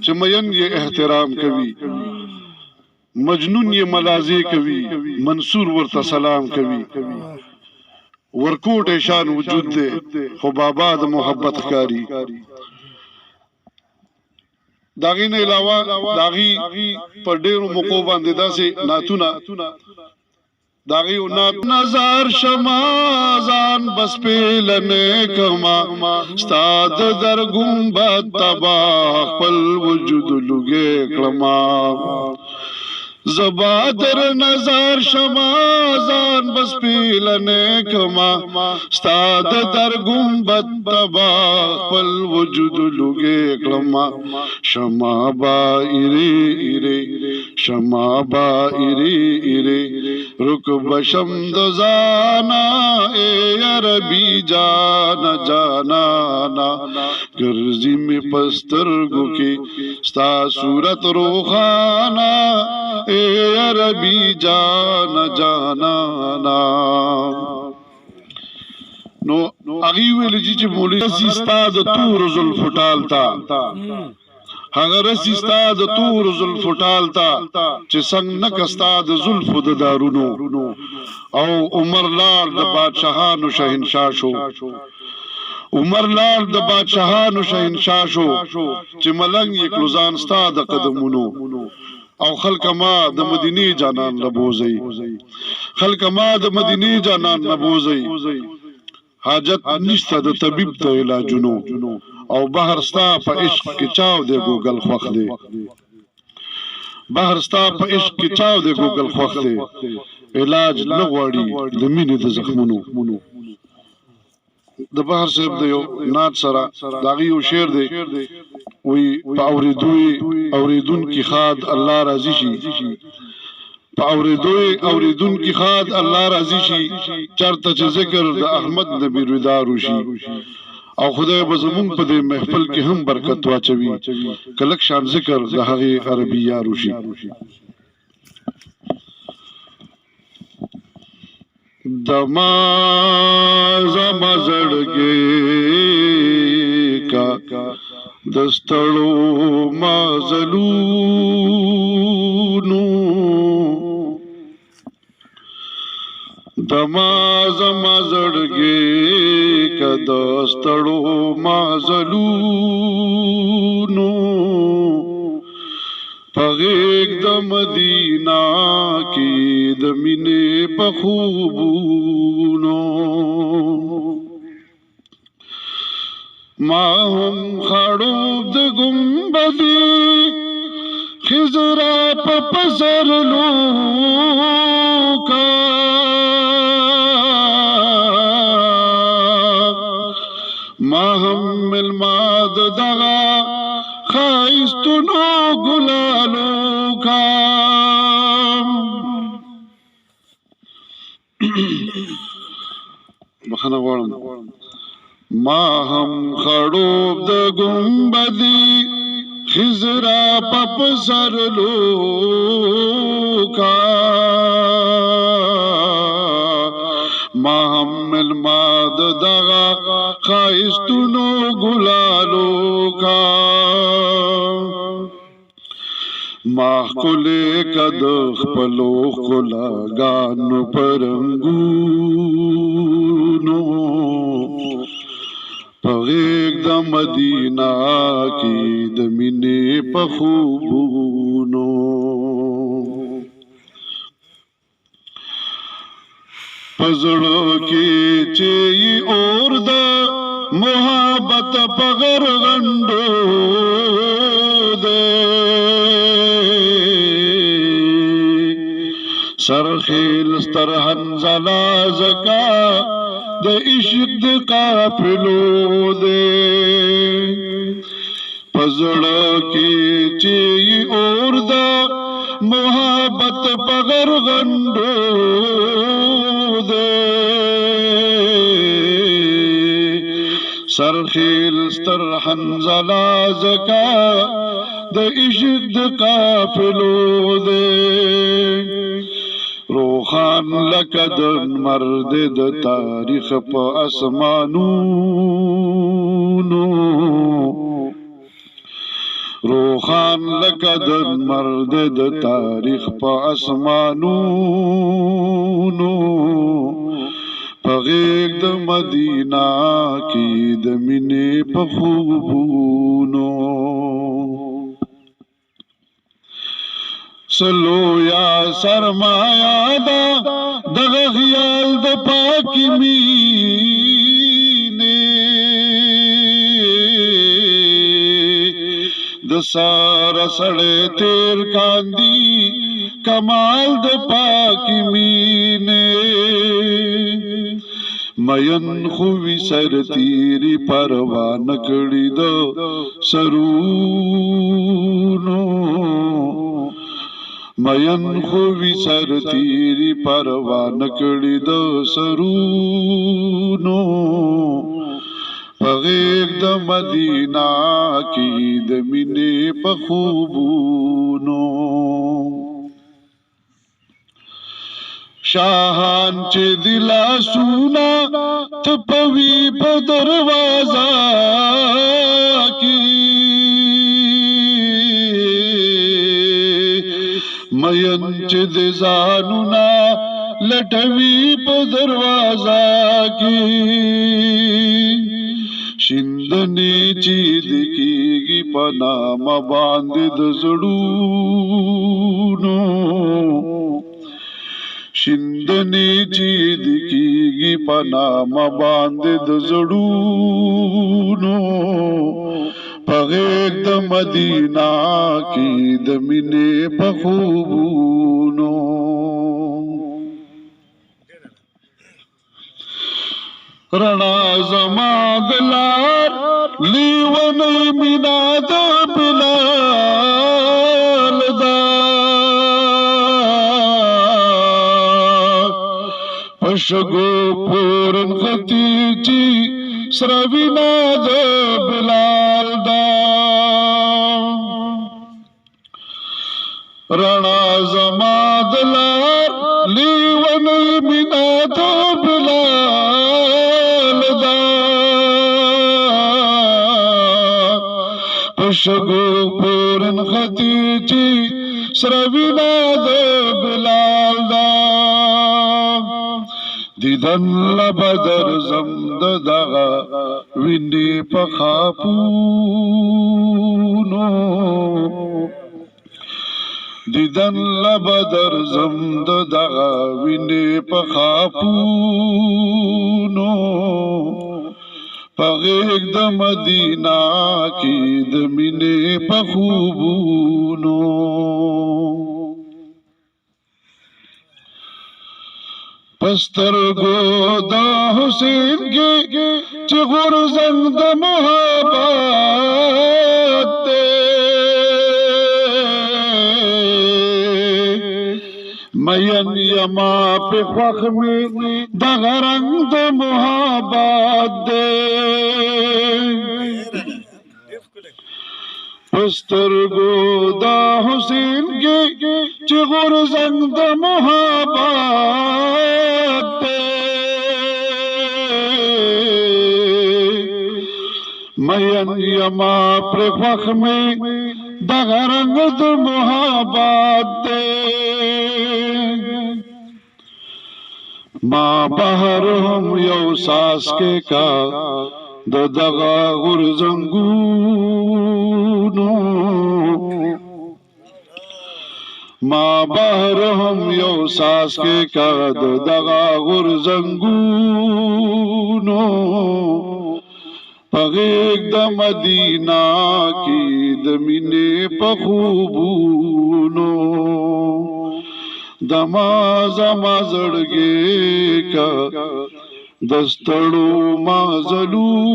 چې مین یې احترام کوي مجنون یې ملازې کوي منصور ورته سلام کوي ورکوټ شان وجود دے خو بابا د محبت ښکاری داغی نه علاوه داغی پر ډیرو موقع باندې داسې ناتونه داغی او نات نظر شمازان بس پیلنه کما استاد در گنبد تبا خپل وجود لګې کړما زبا در نظر شمازان بس پیلنه کما استاد در گنبد تبا خپل وجود لګې کړما شما با ایری ایری شما با ایری ایری رک بشم دزانا اے عربی جانا جانانا گرزی میں پسترگو کی ستا صورت روخانا اے عربی جانا جانانا نو اغي ویل چې مولوی ستا د تور زلف ټالتا هغه رسی ستا د تور زلف ټالتا چې څنګه نکستا د زلف د دارونو او عمر لال د بادشاہانو شهنشاه شو عمر لال د بادشاہانو شهنشاه شو چې ملنګ یې کلوزان ستا د قدمونو او خلق ما د مدینه جانان لبوزي خلق ما د مدینه جانان لبوزي حاجت نشته د طبيب ته علاجونو او بهر ستا په عشق کې چاو دی ګوګل خوخ دی بهر ستا په عشق کې چاو دی ګوګل خوخ دی علاج نه غواړي د مینې د زخمونو د بهر صاحب د یو نات سره داغي یو شعر دی وی په اوریدون کی خاد الله راضي شي په اوریدون کی خاد الله راضي شي چرته چې ذکر د احمد نبی رضا روشي او خدای به زمون په دې محفل کې هم برکت واچوي کلک شان ذکر د هغه عربي یارو شي دما زما زړګي کا دستړو مازلونو دما زما زړګي کا دستړو مازلونو پغیق د مدینہ کی د مینې په خوبونو ما هم خړوب د ګمبدي خزرا په پسرلو کا ما هم ملماد دغا خایستونو ګلالو کا بخنه غواړم ما هم خړوب د ګمبدي خزرا پپ سرلو کا ما هم ملماد دغا خایستونو ګلالو کا ما خلے کد خپلو خلاګانو پرنګونو پغیق د مدینہ کی د مینې په خوبونو پزړو کې چې اور د محبت پغر غندو دے سرخیل سترحن زلا زکا د عشق د قافلو دے پزړو کې چې اور د محبت پغر غندو دے سرخیل سترحن زلا زکا د عشق د قافلو دے روخان لکد مرد د تاریخ په اسمانونو روخان لکه د مرد د تاریخ په اسمانونو په غیږ د مدینه کې د مینې په خوبونو سلو یا سرمایا دا دغه خیال د پاکی مینې د سارا سړی تیر کاندي کمال د پاکی مینې مین خوی سر تیری پروا نکړی د سرونو مین خوی سر تیری پروا نکړی د سرونو غیږ د مدینه کې د مینې په خوبونو شاهان چې دلا سونا تپوي په دروازه کې مین چې د ځانونا لټوي په دروازه کې شندنی چې دکیږي په نامه باندې د زړونو شندنی چې دکیږي په نامه باندې د زړونو په غیږ د مدینه کې د مینې په خوبونو رڼا زما دلار لیونی مینا د بلال دا پشگو پورن خطیچی سروینا د بلال دا رڼا زما دلار لیونی مینا د بلال شگو پورن خطیچی سروینا د بلال دا دیدن لبدر زمد دغا وینی پخاپونو دیدن لبدر زمد دغا وینی پخاپونو په غیږ د مدینه کې د مینې په خوبونو پسترګو د حسین کې چې غورځنګ د محبت مین یما په خوښ مې دغه رنګ د محبت دی پسترګو د حسین کې چې غورځنګ د محبت دی مین یما په خوښ مې دغه رنګ د محبت دی ما بهر هم یو ساس کې کا د دغه غورځنګونو ما بهر هم یو ساس کې کا د دغه غورځنګونو په غیږ د مدینه کې د مینې په خوبونو دما زما زړګي کا دستړو مازلونو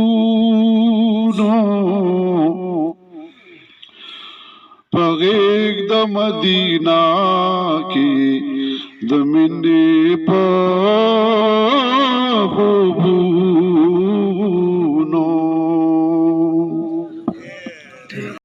په غیږ د مدینه کې د مینې په خوبونو